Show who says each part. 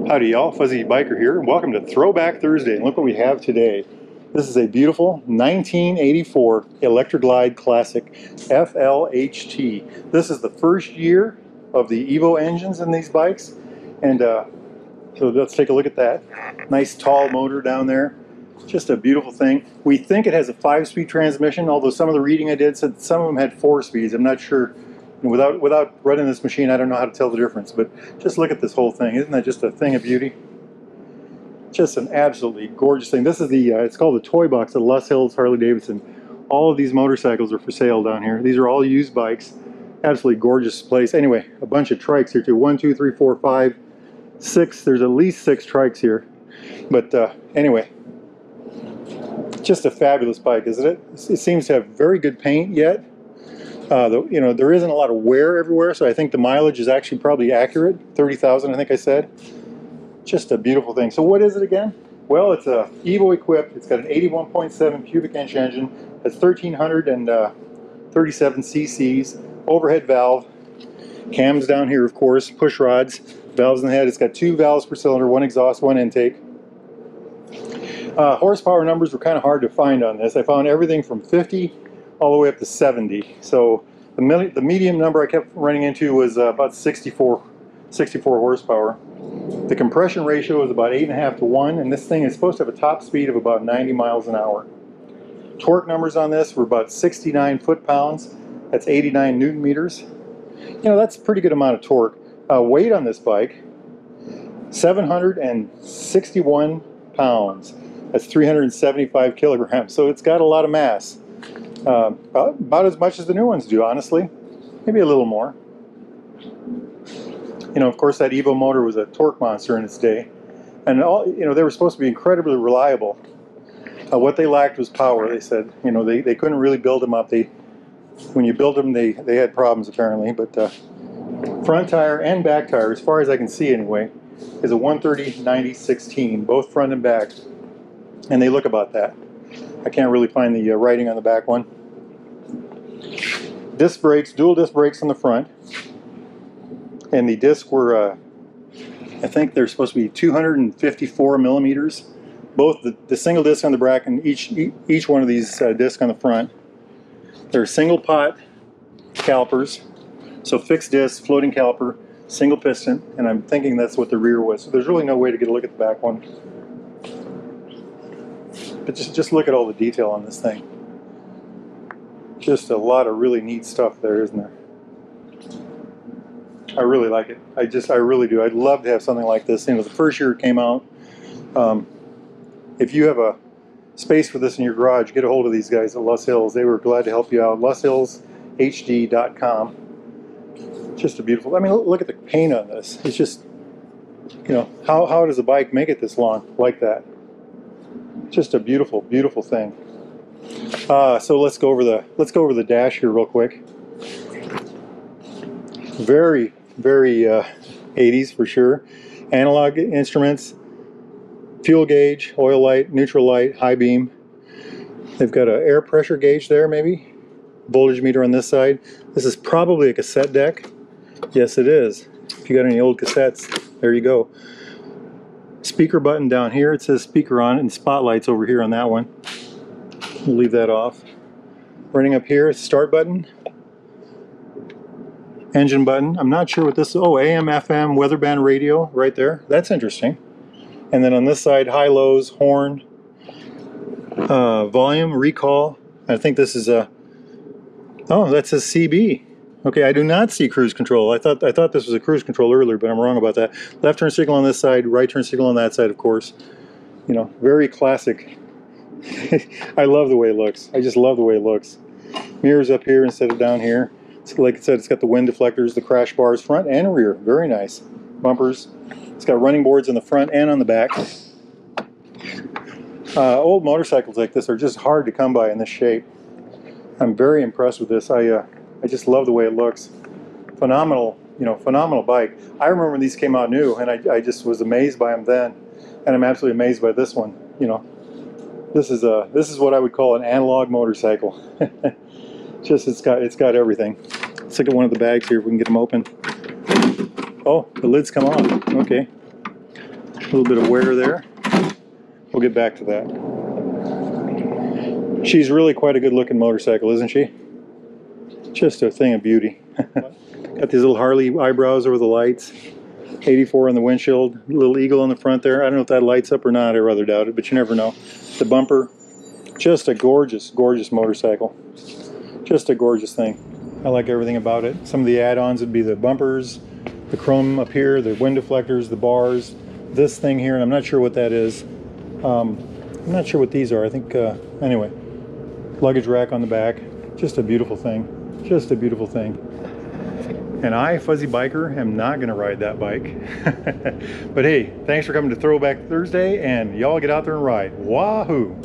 Speaker 1: Howdy y'all, Fuzzy Biker here. Welcome to Throwback Thursday, and look what we have today. This is a beautiful 1984 Electra Glide Classic FLHT. This is the first year of the Evo engines in these bikes, and so let's take a look at that. Nice tall motor down there, just a beautiful thing. We think it has a 5-speed transmission, although some of the reading I did said some of them had 4 speeds. I'm not sure. Without running this machine, I don't know how to tell the difference, but just look at this whole thing. Isn't that just a thing of beauty? Just an absolutely gorgeous thing. This is the, it's called the toy box at Les Hills Harley-Davidson. All of these motorcycles are for sale down here. These are all used bikes. Absolutely gorgeous place. Anyway, a bunch of trikes here too. 1, 2, 3, 4, 5, 6. There's at least 6 trikes here. But anyway, just a fabulous bike, isn't it? It seems to have very good paint yet. You know, there isn't a lot of wear everywhere, so I think the mileage is actually probably accurate. 30,000, I think I said. Just a beautiful thing. So what is it again? Well, it's a Evo equipped. It's got an 81.7 cubic inch engine. It's 1,337 cc's. Overhead valve. Cams down here, of course. Push rods. Valves in the head. It's got 2 valves per cylinder, 1 exhaust, 1 intake. Horsepower numbers were kind of hard to find on this. I found everything from 50 all the way up to 70. So the medium number I kept running into was about 64 horsepower. The compression ratio is about 8.5 to 1, and this thing is supposed to have a top speed of about 90 miles an hour. Torque numbers on this were about 69 foot-pounds. That's 89 newton meters. You know, that's a pretty good amount of torque. Weight on this bike, 761 pounds. That's 375 kilograms. So it's got a lot of mass. About as much as the new ones do, honestly. Maybe a little more. You know, of course, that Evo motor was a torque monster in its day, and you know, they were supposed to be incredibly reliable. What they lacked was power. They said, you know, they couldn't really build them up. When you build them, they had problems apparently. But front tire and back tire, as far as I can see anyway, is a 130/90/16, both front and back, and they look about that. I can't really find the writing on the back one. Disc brakes, dual disc brakes on the front, and the discs were, I think they're supposed to be 254 millimeters. Both the single disc on the back and each one of these discs on the front. They're single pot calipers, so fixed disc, floating caliper, single piston, and I'm thinking that's what the rear was. So there's really no way to get a look at the back one. But just look at all the detail on this thing. Just a lot of really neat stuff there, isn't there? I really like it. I really do. I'd love to have something like this. You know, the first year it came out. If you have a space for this in your garage, get a hold of these guys at Les Hills. They were glad to help you out. LesHillsHD.com. Just a beautiful. I mean, look at the paint on this. It's just, you know, how does a bike make it this long like that? Just a beautiful, beautiful thing. So let's go over the dash here real quick. Very, very 80s for sure. Analog instruments, fuel gauge, oil light, neutral light, high beam. They've got an air pressure gauge there, maybe. Voltage meter on this side. This is probably a cassette deck. Yes, it is. If you got any old cassettes, there you go. Speaker button down here, it says speaker on it, and spotlights over here on that one. We'll leave that off. Running up here, start button, engine button. I'm not sure what this is. Oh, AM, FM, weather band radio right there. That's interesting. And then on this side, high, lows, horn, volume, recall. I think this is a, oh, that says CB. Okay, I do not see cruise control. I thought this was a cruise control earlier, but I'm wrong about that. Left turn signal on this side, right turn signal on that side, of course. You know, very classic. I love the way it looks. I just love the way it looks. Mirrors up here instead of down here. It's, like I said, it's got the wind deflectors, the crash bars, front and rear. Very nice. Bumpers. It's got running boards in the front and on the back. Old motorcycles like this are just hard to come by in this shape. I'm very impressed with this. I just love the way it looks. Phenomenal, you know, phenomenal bike. I remember when these came out new, and I just was amazed by them then, and I'm absolutely amazed by this one. You know, this is what I would call an analog motorcycle. Just it's got everything. Let's look at one of the bags here if we can get them open. Oh, the lids come off. Okay. little bit of wear there. We'll get back to that. She's really quite a good looking motorcycle, isn't she? Just a thing of beauty. Got these little Harley eyebrows over the lights. 84 on the windshield, little eagle on the front there. I don't know if that lights up or not, I rather doubt it, but you never know. The bumper, just a gorgeous, gorgeous motorcycle. Just a gorgeous thing. I like everything about it. Some of the add-ons would be the bumpers, the chrome up here, the wind deflectors, the bars, this thing here, and I'm not sure what that is. I'm not sure what these are. I think, anyway, luggage rack on the back. Just a beautiful thing. Just a beautiful thing. And I, Fuzzy Biker, am not going to ride that bike. But hey, thanks for coming to Throwback Thursday, and y'all get out there and ride. Wahoo!